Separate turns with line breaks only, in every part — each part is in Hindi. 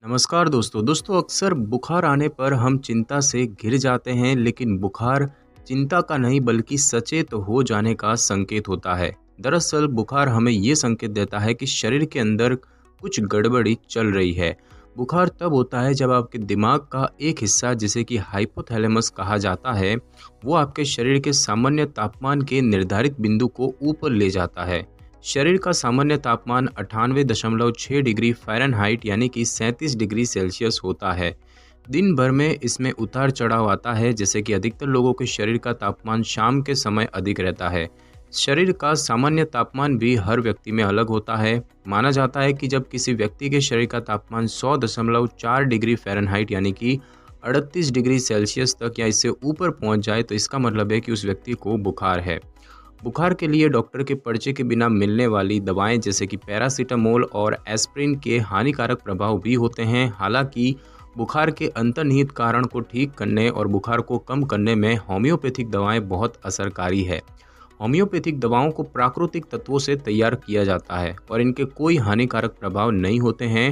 नमस्कार दोस्तों अक्सर बुखार आने पर हम चिंता से घिर जाते हैं, लेकिन बुखार चिंता का नहीं बल्कि सचेत हो जाने का संकेत होता है। दरअसल बुखार हमें ये संकेत देता है कि शरीर के अंदर कुछ गड़बड़ी चल रही है। बुखार तब होता है जब आपके दिमाग का एक हिस्सा, जिसे कि हाइपोथैलेमस कहा जाता है, वो आपके शरीर के सामान्य तापमान के निर्धारित बिंदु को ऊपर ले जाता है। शरीर का सामान्य तापमान 98.6 डिग्री फ़ारेनहाइट यानी कि 37 डिग्री सेल्सियस होता है। दिन भर में इसमें उतार चढ़ाव आता है, जैसे कि अधिकतर लोगों के शरीर का तापमान शाम के समय अधिक रहता है। शरीर का सामान्य तापमान भी हर व्यक्ति में अलग होता है। माना जाता है कि जब किसी व्यक्ति के शरीर का तापमान 100.4 डिग्री फ़ारेनहाइट यानी कि 38 डिग्री सेल्सियस तक या इससे ऊपर पहुंच जाए, तो इसका मतलब है कि उस व्यक्ति को बुखार है। बुखार के लिए डॉक्टर के पर्चे के बिना मिलने वाली दवाएं जैसे कि पैरासीटामोल और एस्प्रिन के हानिकारक प्रभाव भी होते हैं। हालांकि बुखार के अंतर्निहित कारण को ठीक करने और बुखार को कम करने में होम्योपैथिक दवाएं बहुत असरकारी है। होम्योपैथिक दवाओं को प्राकृतिक तत्वों से तैयार किया जाता है और इनके कोई हानिकारक प्रभाव नहीं होते हैं।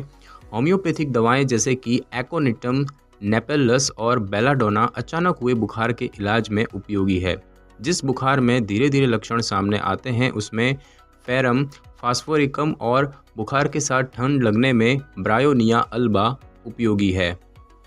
होम्योपैथिक दवाएं जैसे कि एक्ोनिटम, नेपेलस और बेलाडोना अचानक हुए बुखार के इलाज में उपयोगी है। जिस बुखार में धीरे धीरे लक्षण सामने आते हैं उसमें फेरम, फास्फोरिकम और बुखार के साथ ठंड लगने में ब्रायोनिया अल्बा उपयोगी है।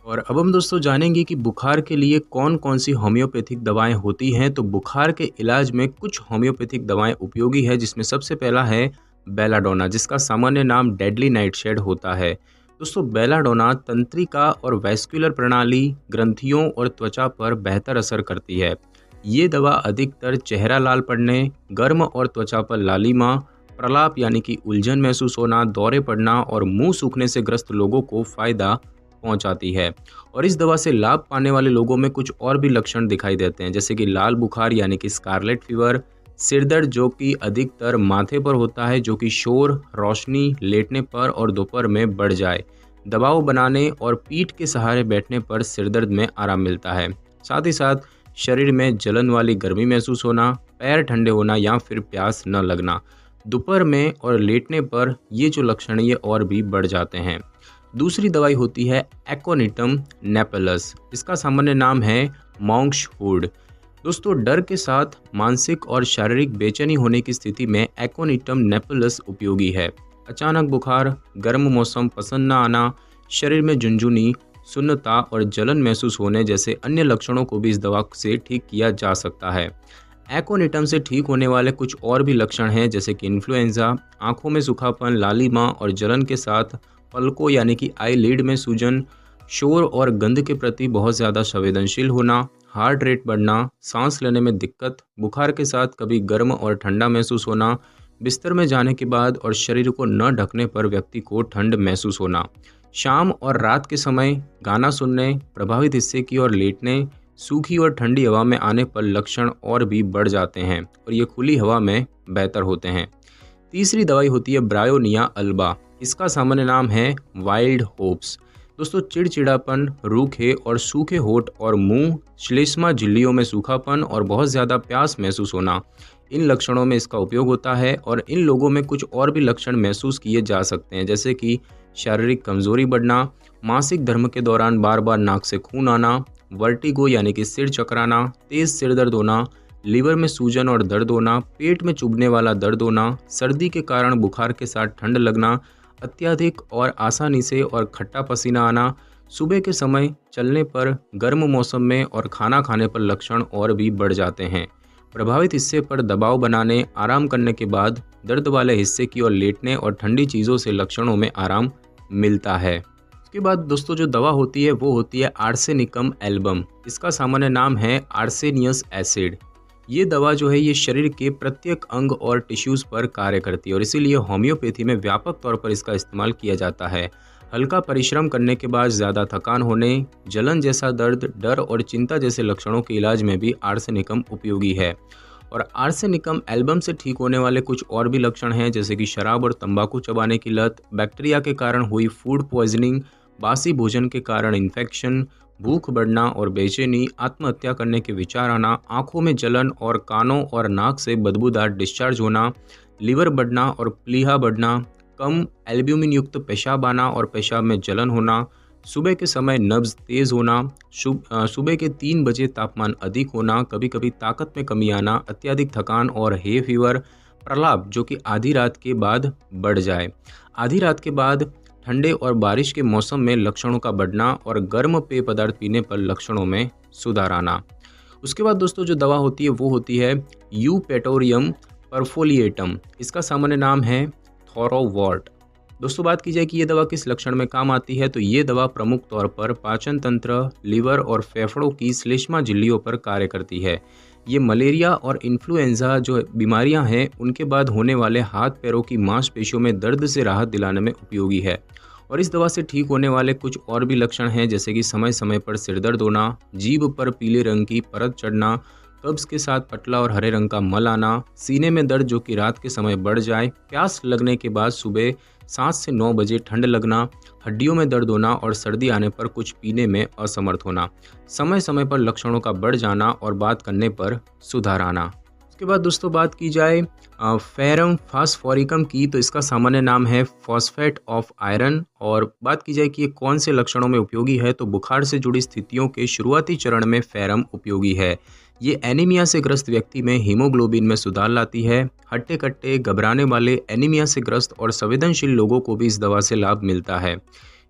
और अब हम दोस्तों जानेंगे कि बुखार के लिए कौन कौन सी होम्योपैथिक दवाएं होती हैं। तो बुखार के इलाज में कुछ होम्योपैथिक दवाएं उपयोगी है, जिसमें सबसे पहला है बेलाडोना, जिसका सामान्य नाम डेडली नाइटशेड होता है। दोस्तों बेलाडोना तंत्रिका और वैस्कुलर प्रणाली, ग्रंथियों और त्वचा पर बेहतर असर करती है। ये दवा अधिकतर चेहरा लाल पड़ने, गर्म और त्वचा पर लालिमा, प्रलाप यानी कि उलझन महसूस होना, दौरे पड़ना और मुंह सूखने से ग्रस्त लोगों को फायदा पहुंचाती है। और इस दवा से लाभ पाने वाले लोगों में कुछ और भी लक्षण दिखाई देते हैं, जैसे कि लाल बुखार यानी कि स्कारलेट फीवर, सिरदर्द जो कि अधिकतर माथे पर होता है, जो कि शोर, रोशनी, लेटने पर और दोपहर में बढ़ जाए, दबाव बनाने और पीठ के सहारे बैठने पर सिरदर्द में आराम मिलता है। साथ ही साथ शरीर में जलन वाली गर्मी महसूस होना, पैर ठंडे होना या फिर प्यास न लगना, दोपहर में और लेटने पर ये जो लक्षण ये और भी बढ़ जाते हैं। दूसरी दवाई होती है एक्ोनिटम नेपेलस, इसका सामान्य नाम है मॉन्क्स हुड। दोस्तों डर के साथ मानसिक और शारीरिक बेचैनी होने की स्थिति में एक्ोनिटम नेपेलस उपयोगी है। अचानक बुखार, गर्म मौसम पसंद न आना, शरीर में झुनझुनी, सुन्नता और जलन महसूस होने जैसे अन्य लक्षणों को भी इस दवा से ठीक किया जा सकता है। एक्ोनिटम से ठीक होने वाले कुछ और भी लक्षण हैं, जैसे कि इन्फ्लुएंजा, आंखों में सूखापन, लालिमा और जलन के साथ पलकों यानी कि आई लिड में सूजन, शोर और गंध के प्रति बहुत ज़्यादा संवेदनशील होना, हार्ट रेट बढ़ना, सांस लेने में दिक्कत, बुखार के साथ कभी गर्म और ठंडा महसूस होना, बिस्तर में जाने के बाद और शरीर को न ढकने पर व्यक्ति को ठंड महसूस होना, शाम और रात के समय गाना सुनने, प्रभावित हिस्से की ओर लेटने, सूखी और ठंडी हवा में आने पर लक्षण और भी बढ़ जाते हैं और ये खुली हवा में बेहतर होते हैं। तीसरी दवाई होती है ब्रायोनिया अल्बा, इसका सामान्य नाम है वाइल्ड होप्स। दोस्तों चिड़चिड़ापन, रूखे और सूखे होंठ और मुंह, श्लेष्मा झिल्लियों में सूखापन और बहुत ज़्यादा प्यास महसूस होना, इन लक्षणों में इसका उपयोग होता है। और इन लोगों में कुछ और भी लक्षण महसूस किए जा सकते हैं, जैसे कि शारीरिक कमजोरी बढ़ना, मासिक धर्म के दौरान बार बार नाक से खून आना, वर्टिगो यानी कि सिर चकराना, तेज सिर दर्द होना, लीवर में सूजन और दर्द होना, पेट में चुभने वाला दर्द होना, सर्दी के कारण बुखार के साथ ठंड लगना, अत्यधिक और आसानी से और खट्टा पसीना आना, सुबह के समय चलने पर, गर्म मौसम में और खाना खाने पर लक्षण और भी बढ़ जाते हैं। प्रभावित हिस्से पर दबाव बनाने, आराम करने के बाद दर्द वाले हिस्से की ओर लेटने और ठंडी चीज़ों से लक्षणों में आराम मिलता है। उसके बाद दोस्तों जो दवा होती है वो होती है आर्सेनिकम एल्बम, इसका सामान्य नाम है आर्सेनियस एसिड। ये दवा जो है ये शरीर के प्रत्येक अंग और टिश्यूज़ पर कार्य करती है और इसीलिए होम्योपैथी में व्यापक तौर पर इसका इस्तेमाल किया जाता है। हल्का परिश्रम करने के बाद ज़्यादा थकान होने, जलन जैसा दर्द, डर और चिंता जैसे लक्षणों के इलाज में भी आर्सेनिकम उपयोगी है। और आर्सेनिकम एल्बम से ठीक होने वाले कुछ और भी लक्षण हैं, जैसे कि शराब और तंबाकू चबाने की लत, बैक्टीरिया के कारण हुई फूड पॉइजनिंग, बासी भोजन के कारण इन्फेक्शन, भूख बढ़ना और बेचैनी, आत्महत्या करने के विचार आना, आंखों में जलन और कानों और नाक से बदबूदार डिस्चार्ज होना, लीवर बढ़ना और प्लीहा बढ़ना, कम एल्ब्यूमिन युक्त पेशाब आना और पेशाब में जलन होना, सुबह के समय नब्ज तेज़ होना, सुबह के 3 बजे तापमान अधिक होना, कभी कभी ताकत में कमी आना, अत्यधिक थकान और हे फीवर, प्रलाप जो कि आधी रात के बाद बढ़ जाए, आधी रात के बाद ठंडे और बारिश के मौसम में लक्षणों का बढ़ना और गर्म पेय पदार्थ पीने पर लक्षणों में सुधार आना। उसके बाद दोस्तों जो दवा होती है वो होती है यूपेटोरियम परफोलिएटम, इसका सामान्य नाम है थोरोवॉर्ट। दोस्तों बात की जाए कि ये दवा किस लक्षण में काम आती है, तो ये दवा प्रमुख तौर पर पाचन तंत्र, लीवर और फेफड़ों की श्लेष्मा झिल्लियों पर कार्य करती है। ये मलेरिया और इन्फ्लुएंजा जो बीमारियां हैं उनके बाद होने वाले हाथ पैरों की मांसपेशियों में दर्द से राहत दिलाने में उपयोगी है। और इस दवा से ठीक होने वाले कुछ और भी लक्षण हैं, जैसे कि समय समय पर सिरदर्द होना, जीभ पर पीले रंग की परत चढ़ना, कब्ज के साथ पतला और हरे रंग का मल आना, सीने में दर्द जो कि रात के समय बढ़ जाए, प्यास लगने के बाद सुबह 7 से 9 बजे ठंड लगना, हड्डियों में दर्द होना और सर्दी आने पर कुछ पीने में असमर्थ होना, समय समय पर लक्षणों का बढ़ जाना और बात करने पर सुधार आना। उसके बाद दोस्तों बात की जाए फेरम फास्फोरिकम की, तो इसका सामान्य नाम है फॉस्फेट ऑफ आयरन। और बात की जाए कि ये कौन से लक्षणों में उपयोगी है, तो बुखार से जुड़ी स्थितियों के शुरुआती चरण में फेरम उपयोगी है। ये एनीमिया से ग्रस्त व्यक्ति में हीमोग्लोबिन में सुधार लाती है। हट्टे कट्टे घबराने वाले एनीमिया से ग्रस्त और संवेदनशील लोगों को भी इस दवा से लाभ मिलता है।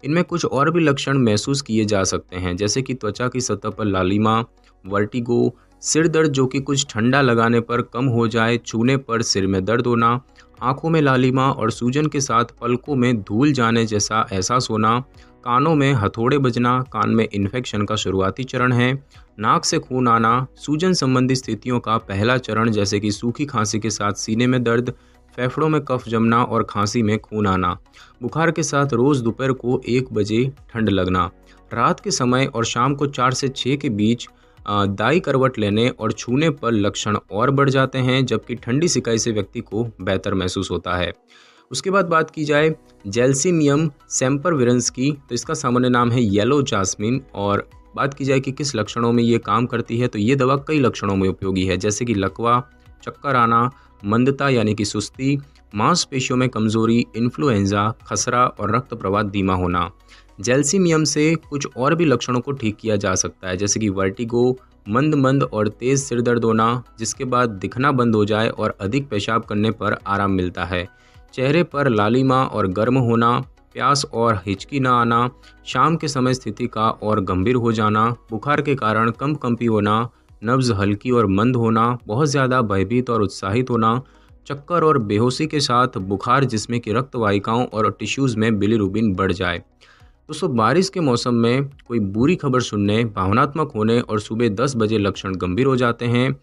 इनमें कुछ और भी लक्षण महसूस किए जा सकते हैं, जैसे कि त्वचा की सतह पर लालिमा, वर्टिगो, सिर दर्द जो कि कुछ ठंडा लगाने पर कम हो जाए, छूने पर सिर में दर्द होना, आंखों में लालिमा और सूजन के साथ पलकों में धूल जाने जैसा एहसास होना, कानों में हथौड़े बजना कान में इन्फेक्शन का शुरुआती चरण है, नाक से खून आना, सूजन संबंधी स्थितियों का पहला चरण जैसे कि सूखी खांसी के साथ सीने में दर्द, फेफड़ों में कफ जमना और खांसी में खून आना, बुखार के साथ रोज़ दोपहर को 1 बजे ठंड लगना, रात के समय और शाम को 4 से 6 के बीच दाई करवट लेने और छूने पर लक्षण और बढ़ जाते हैं, जबकि ठंडी सिकाई से व्यक्ति को बेहतर महसूस होता है। उसके बाद बात की जाए जेल्सिमियम सेम्परविरेंस की, तो इसका सामान्य नाम है येलो जास्मिन। और बात की जाए कि किस लक्षणों में ये काम करती है, तो ये दवा कई लक्षणों में उपयोगी है, जैसे कि लकवा, चक्कर आना, मंदता यानी कि सुस्ती, मांसपेशियों में कमजोरी, इन्फ्लुएंजा, खसरा और रक्त प्रवाह धीमा होना। जेल्सिमियम से कुछ और भी लक्षणों को ठीक किया जा सकता है, जैसे कि वर्टिगो, मंद मंद और तेज सिर दर्द होना, जिसके बाद दिखना बंद हो जाए और अधिक पेशाब करने पर आराम मिलता है, चेहरे पर लालिमा और गर्म होना, प्यास और हिचकी न आना, शाम के समय स्थिति का और गंभीर हो जाना, बुखार के कारण कंपकंपी होना, नब्ज हल्की और मंद होना, बहुत ज़्यादा भयभीत और उत्साहित होना, चक्कर और बेहोशी के साथ बुखार जिसमें कि रक्त वाहिकाओं और टिश्यूज़ में बिलीरुबिन बढ़ जाए। दोस्तों बारिश के मौसम में कोई बुरी खबर सुनने, भावनात्मक होने और सुबह 10 बजे लक्षण गंभीर हो जाते हैं,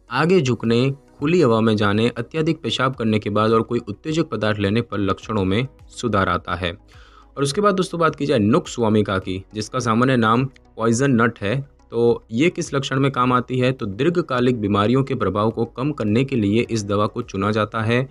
आगे झुकने, खुली हवा में जाने, अत्यधिक पेशाब करने के बाद और कोई उत्तेजक पदार्थ लेने पर लक्षणों में सुधार आता है। और उसके बाद दोस्तों बात की जाए नुक्स वोमिका की, जिसका सामान्य नाम पॉइजन नट है, तो ये किस लक्षण में काम आती है, तो दीर्घकालिक बीमारियों के प्रभाव को कम करने के लिए इस दवा को चुना जाता है।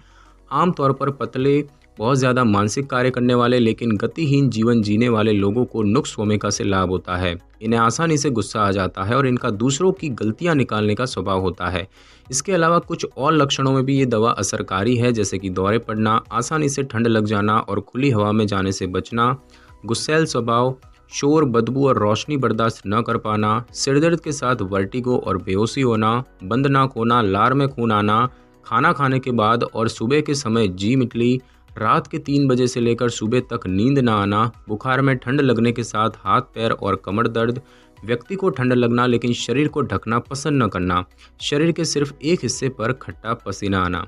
आमतौर पर पतले, बहुत ज़्यादा मानसिक कार्य करने वाले लेकिन गतिहीन जीवन जीने वाले लोगों को नुक्स वोमिका से लाभ होता है। इन्हें आसानी से गुस्सा आ जाता है और इनका दूसरों की गलतियां निकालने का स्वभाव होता है। इसके अलावा कुछ और लक्षणों में भी ये दवा असरकारी है, जैसे कि दौरे पड़ना, आसानी से ठंड लग जाना और खुली हवा में जाने से बचना, गुस्सैल स्वभाव, शोर, बदबू और रोशनी बर्दाश्त न कर पाना, सिरदर्द के साथ वर्टिगो और बेहोशी होना, बंद नाक होना, लार में खून आना, खाना खाने के बाद और सुबह के समय जी मिचली, रात के 3 बजे से लेकर सुबह तक नींद न आना, बुखार में ठंड लगने के साथ हाथ पैर और कमर दर्द, व्यक्ति को ठंड लगना लेकिन शरीर को ढकना पसंद न करना, शरीर के सिर्फ एक हिस्से पर खट्टा पसीना आना।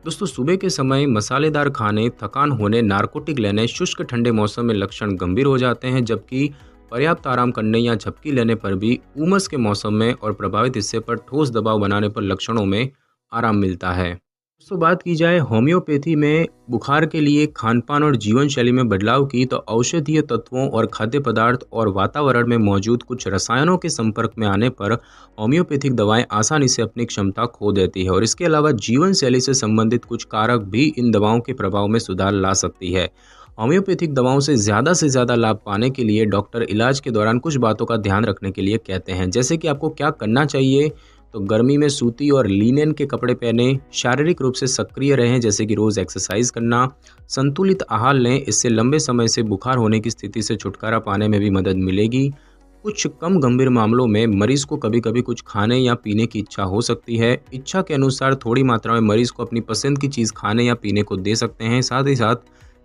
दोस्तों सुबह के समय मसालेदार खाने, थकान होने, नारकोटिक लेने, शुष्क ठंडे मौसम में लक्षण गंभीर हो जाते हैं, जबकि पर्याप्त आराम करने या झपकी लेने पर भी उमस के मौसम में और प्रभावित हिस्से पर ठोस दबाव बनाने पर लक्षणों में आराम मिलता है। दोस्तों बात की जाए होम्योपैथी में बुखार के लिए खानपान और जीवन शैली में बदलाव की, तो औषधीय तत्वों और खाद्य पदार्थ और वातावरण में मौजूद कुछ रसायनों के संपर्क में आने पर होम्योपैथिक दवाएं आसानी से अपनी क्षमता खो देती है। और इसके अलावा जीवन शैली से संबंधित कुछ कारक भी इन दवाओं के प्रभाव में सुधार ला सकती है। होम्योपैथिक दवाओं से ज़्यादा लाभ पाने के लिए डॉक्टर इलाज के दौरान कुछ बातों का ध्यान रखने के लिए कहते हैं, जैसे कि आपको क्या करना चाहिए, तो गर्मी में सूती और लिनेन के कपड़े पहने, शारीरिक रूप से सक्रिय रहें जैसे कि रोज़ एक्सरसाइज करना, संतुलित आहार लें, इससे लंबे समय से बुखार होने की स्थिति से छुटकारा पाने में भी मदद मिलेगी। कुछ कम गंभीर मामलों में मरीज को कभी कभी कुछ खाने या पीने की इच्छा हो सकती है। इच्छा के अनुसार थोड़ी मात्रा में मरीज को अपनी पसंद की चीज़ खाने या पीने को दे सकते हैं। साथ ही साथ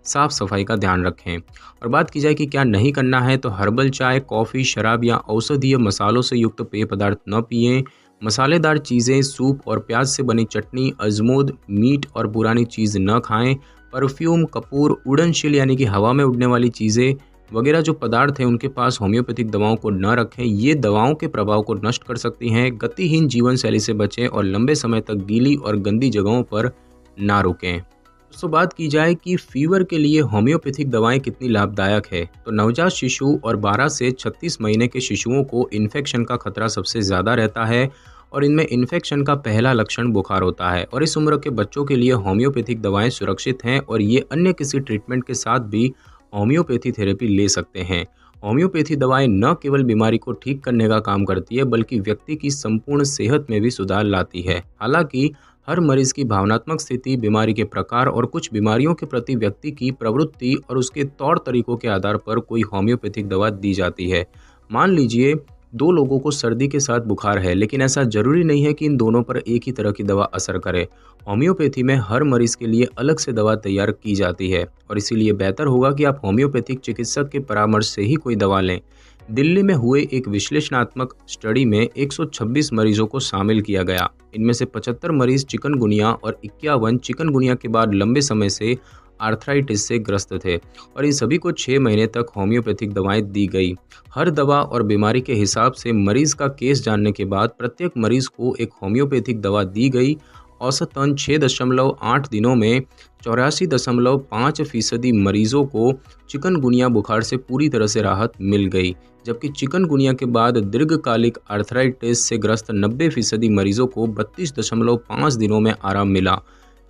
साफ सफाई का ध्यान रखें। और बात की जाए कि क्या नहीं करना है, तो हर्बल चाय, कॉफ़ी, शराब या औषधीय मसालों से युक्त पेय पदार्थ न पिएं। मसालेदार चीज़ें, सूप और प्याज से बनी चटनी, अजमोद, मीट और पुरानी चीज़ न खाएं। परफ्यूम, कपूर, उड़नशील यानी कि हवा में उड़ने वाली चीज़ें वगैरह जो पदार्थ हैं उनके पास होम्योपैथिक दवाओं को न रखें। ये दवाओं के प्रभाव को नष्ट कर सकती हैं। गतिहीन जीवन शैली से बचें और लंबे समय तक गीली और गंदी जगहों पर ना रुकें। दोस्तों बात की जाए कि फीवर के लिए होम्योपैथिक दवाएं कितनी लाभदायक है, तो नवजात शिशु और 12 से 36 महीने के शिशुओं को इन्फेक्शन का खतरा सबसे ज़्यादा रहता है और इनमें इन्फेक्शन का पहला लक्षण बुखार होता है। और इस उम्र के बच्चों के लिए होम्योपैथिक दवाएं सुरक्षित हैं और ये अन्य किसी ट्रीटमेंट के साथ भी होम्योपैथी थेरेपी ले सकते हैं। होम्योपैथी दवाएं न केवल बीमारी को ठीक करने का काम करती है बल्कि व्यक्ति की संपूर्ण सेहत में भी सुधार लाती है। हालांकि हर मरीज की भावनात्मक स्थिति, बीमारी के प्रकार और कुछ बीमारियों के प्रति व्यक्ति की प्रवृत्ति और उसके तौर तरीकों के आधार पर कोई होम्योपैथिक दवा दी जाती है। मान लीजिए 2 लोगों को सर्दी के साथ बुखार है, लेकिन ऐसा जरूरी नहीं है कि इन दोनों पर एक ही तरह की दवा असर करे। होम्योपैथी में हर मरीज के लिए अलग से दवा तैयार की जाती है और इसीलिए बेहतर होगा कि आप होम्योपैथिक चिकित्सक के परामर्श से ही कोई दवा लें। दिल्ली में हुए एक विश्लेषणात्मक स्टडी में 126 मरीजों को शामिल किया गया। इनमें से 75 मरीज चिकनगुनिया और 51 चिकनगुनिया के बाद लंबे समय से आर्थराइटिस से ग्रस्त थे और इन सभी को 6 महीने तक होम्योपैथिक दवाएं दी गई। हर दवा और बीमारी के हिसाब से मरीज का केस जानने के बाद प्रत्येक मरीज को एक होम्योपैथिक दवा दी गई। औसतन 6.8 दिनों में 84.5% मरीजों को चिकनगुनिया बुखार से पूरी तरह से राहत मिल गई, जबकि चिकनगुनिया के बाद दीर्घकालिक आर्थराइटिस से ग्रस्त 90% मरीजों को 32.5 दिनों में आराम मिला।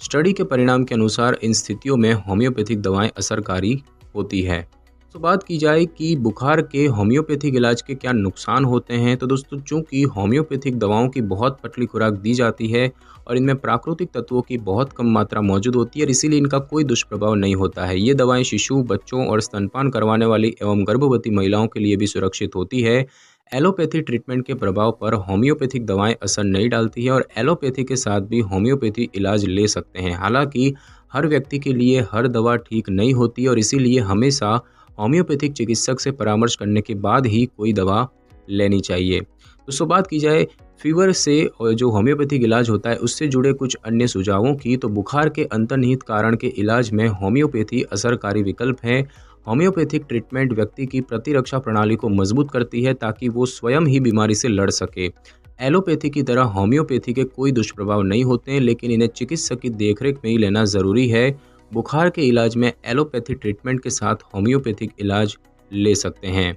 स्टडी के परिणाम के अनुसार इन स्थितियों में होम्योपैथिक दवाएं असरकारी होती है। तो बात की जाए कि बुखार के होम्योपैथिक इलाज के क्या नुकसान होते हैं, तो दोस्तों चूंकि होम्योपैथिक दवाओं की बहुत पतली खुराक दी जाती है और इनमें प्राकृतिक तत्वों की बहुत कम मात्रा मौजूद होती है और इसीलिए इनका कोई दुष्प्रभाव नहीं होता है। ये दवाएं शिशु, बच्चों और स्तनपान करवाने वाली एवं गर्भवती महिलाओं के लिए भी सुरक्षित होती है। एलोपैथी ट्रीटमेंट के प्रभाव पर होम्योपैथिक दवाएं असर नहीं डालती है और एलोपैथी के साथ भी होम्योपैथी इलाज ले सकते हैं। हालांकि हर व्यक्ति के लिए हर दवा ठीक नहीं होती और इसीलिए हमेशा होम्योपैथिक चिकित्सक से परामर्श करने के बाद ही कोई दवा लेनी चाहिए। दोस्तों बात की जाए फीवर से जो होम्योपैथिक इलाज होता है उससे जुड़े कुछ अन्य सुझावों की, तो बुखार के अंतर्निहित कारण के इलाज में होम्योपैथी असरकारी विकल्प है। होम्योपैथिक ट्रीटमेंट व्यक्ति की प्रतिरक्षा प्रणाली को मजबूत करती है ताकि वो स्वयं ही बीमारी से लड़ सके। एलोपैथी की तरह होम्योपैथी के कोई दुष्प्रभाव नहीं होते हैं, लेकिन इन्हें चिकित्सक की देखरेख में ही लेना ज़रूरी है। बुखार के इलाज में एलोपैथी ट्रीटमेंट के साथ होम्योपैथिक इलाज ले सकते हैं।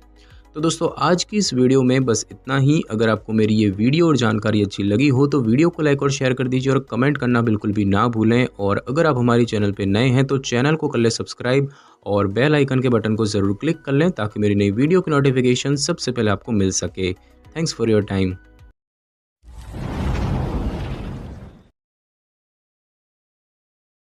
तो दोस्तों आज की इस वीडियो में बस इतना ही। अगर आपको मेरी ये वीडियो और जानकारी अच्छी लगी हो तो वीडियो को लाइक और शेयर कर दीजिए और कमेंट करना बिल्कुल भी ना भूलें। और अगर आप हमारी चैनल पे नए हैं तो चैनल को कर लें सब्सक्राइब और बेल आइकन के बटन को ज़रूर क्लिक कर लें ताकि मेरी नई वीडियो की नोटिफिकेशन सबसे पहले आपको मिल सके। Thanks for your time.